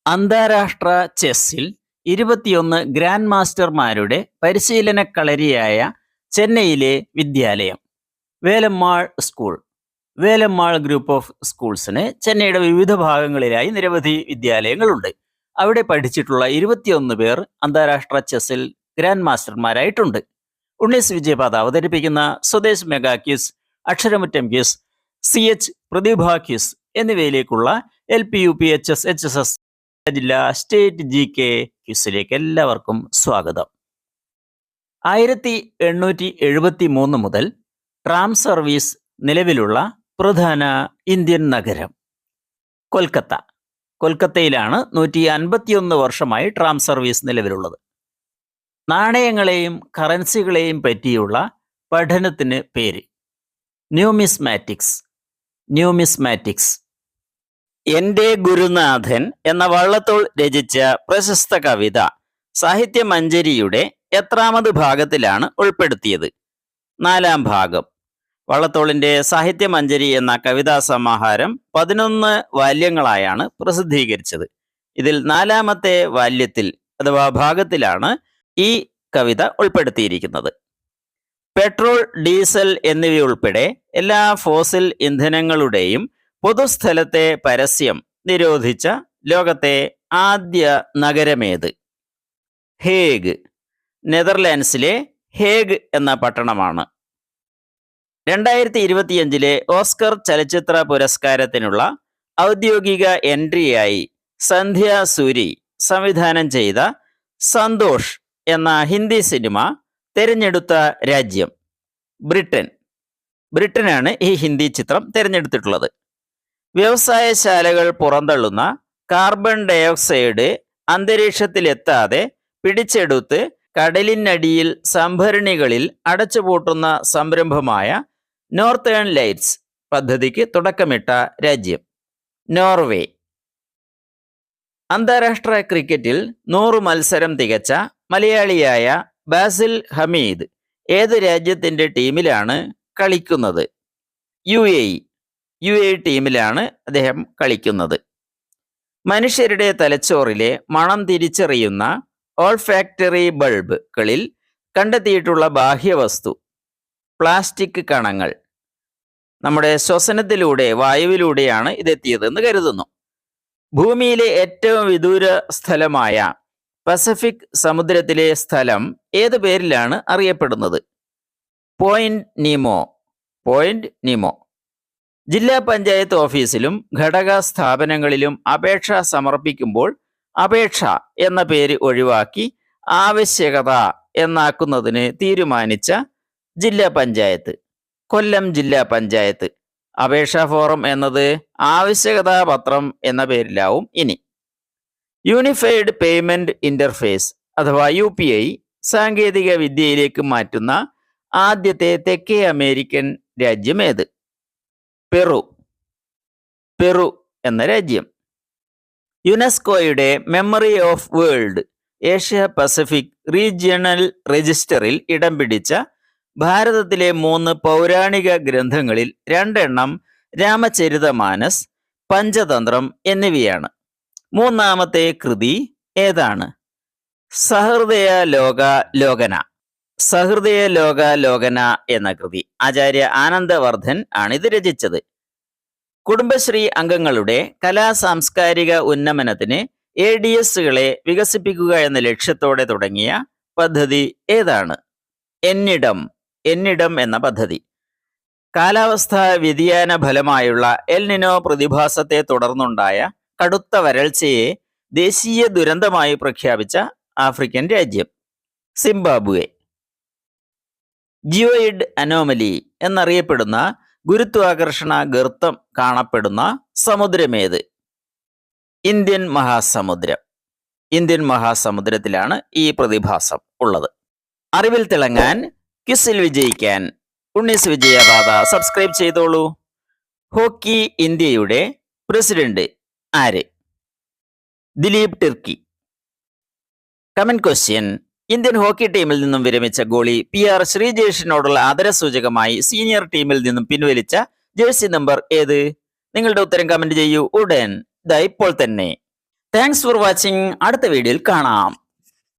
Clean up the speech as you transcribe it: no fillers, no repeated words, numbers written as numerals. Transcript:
അന്താരാഷ്ട്ര ചെസ്സിൽ 21 ഗ്രാൻഡ് മാസ്റ്റർമാരുടെ പരിശീലന കളരിയായ ചെന്നൈയിലെ വിദ്യാലയം Velammal school. Velammal group of സ്കൂൾസിന് ചെന്നൈയുടെ വിവിധ ഭാഗങ്ങളിലായി നിരവധി വിദ്യാലയങ്ങളുണ്ട്. അവിടെ പഠിച്ചിട്ടുള്ള 21 പേർ അന്താരാഷ്ട്ര ചെസ്സിൽ ഗ്രാൻഡ് മാസ്റ്റർമാരായിട്ടുണ്ട്. ഉണ്ണീസ് വിജയപാത അവതരിപ്പിക്കുന്ന Swadesh mega quiz, Aksharamuttam quiz, CH Prathibha quiz എന്നിവയിലേക്കുള്ള LP, UP, HS, HSS ജില്ലാ സ്റ്റേറ്റ് GK ക്യൂസിലേക്ക് എല്ലാവർക്കും സ്വാഗതം. 1873 മുതൽ ട്രാം സർവീസ് നിലവിലുള്ള പ്രധാന ഇന്ത്യൻ നഗരം കൊൽക്കത്ത. കൊൽക്കത്തയിലാണ് 151 വർഷമായി ട്രാം സർവീസ് നിലവിലുള്ളത്. നാണയങ്ങളെയും കറൻസികളെയും പറ്റിയുള്ള പഠനത്തിന് പേര് ന്യൂമിസ്മാറ്റിക്സ്. എൻ്റെ ഗുരുനാഥൻ എന്ന വള്ളത്തോൾ രചിച്ച പ്രശസ്ത കവിത സാഹിത്യമഞ്ജരിയുടെ എത്രാമത് ഭാഗത്തിലാണ് ഉൾപ്പെടുത്തിയത്? 4-ാം ഭാഗം. വള്ളത്തോളിൻ്റെ സാഹിത്യമഞ്ജരി എന്ന കവിതാ സമാഹാരം 11 വാല്യങ്ങളായാണ് പ്രസിദ്ധീകരിച്ചത്. ഇതിൽ 4-ാമത്തെ വാല്യത്തിൽ അഥവാ ഭാഗത്തിലാണ് ഈ കവിത ഉൾപ്പെടുത്തിയിരിക്കുന്നത്. പെട്രോൾ, ഡീസൽ എന്നിവയുൾപ്പെടെ എല്ലാ ഫോസിൽ ഇന്ധനങ്ങളുടെയും പൊതുസ്ഥലത്തെ പരസ്യം നിരോധിച്ച ലോകത്തെ ആദ്യ നഗരമേത്? ഹേഗ്. നെതർലാൻഡ്സിലെ ഹേഗ് എന്ന പട്ടണമാണ്. 2025 ഓസ്കർ ചലച്ചിത്ര പുരസ്കാരത്തിനുള്ള ഔദ്യോഗിക എൻട്രിയായി സന്ധ്യ സൂരി സംവിധാനം ചെയ്ത സന്തോഷ് എന്ന ഹിന്ദി സിനിമ തിരഞ്ഞെടുത്ത രാജ്യം ബ്രിട്ടനാണ് ഈ ഹിന്ദി ചിത്രം തിരഞ്ഞെടുത്തിട്ടുള്ളത്. വ്യവസായശാലകൾ പുറന്തള്ളുന്ന കാർബൺ ഡയോക്സൈഡ് അന്തരീക്ഷത്തിലെത്താതെ പിടിച്ചെടുത്ത് കടലിനടിയിൽ സംഭരണികളിൽ അടച്ചുപൂട്ടുന്ന സംരംഭമായ നോർത്തേൺ ലൈറ്റ്സ് പദ്ധതിക്ക് തുടക്കമിട്ട രാജ്യം നോർവേ. അന്താരാഷ്ട്ര ക്രിക്കറ്റിൽ 100 മത്സരം തികച്ച മലയാളിയായ ബാസിൽ ഹമീദ് ഏത് രാജ്യത്തിൻ്റെ ടീമിലാണ് കളിക്കുന്നത്? UAE ടീമിലാണ് അദ്ദേഹം കളിക്കുന്നത്. മനുഷ്യരുടെ തലച്ചോറിലെ മണം തിരിച്ചറിയുന്ന ഓൾഫാക്ടറി ബൾബുകളിൽ കണ്ടെത്തിയിട്ടുള്ള ബാഹ്യവസ്തു പ്ലാസ്റ്റിക് കണങ്ങൾ. നമ്മുടെ ശ്വസനത്തിലൂടെ, വായുവിലൂടെയാണ് ഇതെത്തിയതെന്ന് കരുതുന്നു. ഭൂമിയിലെ ഏറ്റവും വിദൂര സ്ഥലമായ പസഫിക് സമുദ്രത്തിലെ സ്ഥലം ഏത് പേരിലാണ് അറിയപ്പെടുന്നത്? പോയിന്റ് നീമോ. ജില്ലാ പഞ്ചായത്ത് ഓഫീസിലും ഘടക സ്ഥാപനങ്ങളിലും അപേക്ഷ സമർപ്പിക്കുമ്പോൾ അപേക്ഷ എന്ന പേര് ഒഴിവാക്കി ആവശ്യകത എന്നാക്കുന്നതിന് തീരുമാനിച്ച ജില്ലാ പഞ്ചായത്ത് കൊല്ലം ജില്ലാ പഞ്ചായത്ത്. അപേക്ഷാ ഫോറം എന്നത് ആവശ്യകതാ പത്രം എന്ന പേരിലാവും ഇനി. യൂണിഫൈഡ് പേയ്മെന്റ് ഇന്റർഫേസ് അഥവാ UPI സാങ്കേതിക വിദ്യയിലേക്ക് മാറ്റുന്ന ആദ്യത്തെ തെക്കേ അമേരിക്കൻ രാജ്യം ഏത്? പെറു എന്ന രാജ്യം. യുനെസ്കോയുടെ memory of world Asia Pacific regional രജിസ്റ്ററിൽ ഇടം പിടിച്ച ഭാരതത്തിലെ 3 പൗരാണിക ഗ്രന്ഥങ്ങളിൽ 2 എണ്ണം രാമചരിതമാനസ്, പഞ്ചതന്ത്രം എന്നിവയാണ്. 3-ാമത്തെ കൃതി ഏതാണ്? സഹൃദയലോകാലോകന എന്ന കൃതി. ആചാര്യ ആനന്ദവർദ്ധൻ ആണിത് രചിച്ചത്. കുടുംബശ്രീ അംഗങ്ങളുടെ കലാസാംസ്കാരിക ഉന്നമനത്തിന് ADSകളെ വികസിപ്പിക്കുക എന്ന ലക്ഷ്യത്തോടെ തുടങ്ങിയ പദ്ധതി ഏതാണ്? എന്നിടം എന്ന പദ്ധതി. കാലാവസ്ഥാ വ്യതിയാന ഫലമായുള്ള എൽ നിനോ പ്രതിഭാസത്തെ തുടർന്നുണ്ടായ കടുത്ത വരൾച്ചയെ ദേശീയ ദുരന്തമായി പ്രഖ്യാപിച്ച ആഫ്രിക്കൻ രാജ്യം സിംബാബ്വെ. ജിയോയിഡ് അനോമലി എന്നറിയപ്പെടുന്ന ഗുരുത്വാകർഷണ ഗർത്തം കാണപ്പെടുന്ന സമുദ്രമേത്? ഇന്ത്യൻ മഹാസമുദ്രത്തിലാണ് ഈ പ്രതിഭാസം ഉള്ളത്. അറിവിൽ തിളങ്ങാൻ, ക്വിസിൽ വിജയിക്കാൻ ഉണ്ണീസ് വിജയപാത സബ്സ്ക്രൈബ് ചെയ്തോളൂ. ഹോക്കി ഇന്ത്യയുടെ പ്രസിഡന്റ് ആര്? Dilip Tirkey. Comment question: Indian hockey ടീമിൽ നിന്നും വിരമിച്ച ഗോളി PR ശ്രീജേഷിനോടുള്ള ആദരസൂചകമായി സീനിയർ ടീമിൽ നിന്നും പിൻവലിച്ച ജേഴ്സി നമ്പർ ഏത്? നിങ്ങളുടെ ഉത്തരം കമന്റ് ചെയ്യൂ ഉടൻ, ഇപ്പോൾ തന്നെ. Thanks for watching. അടുത്ത വീഡിയോയിൽ കാണാം.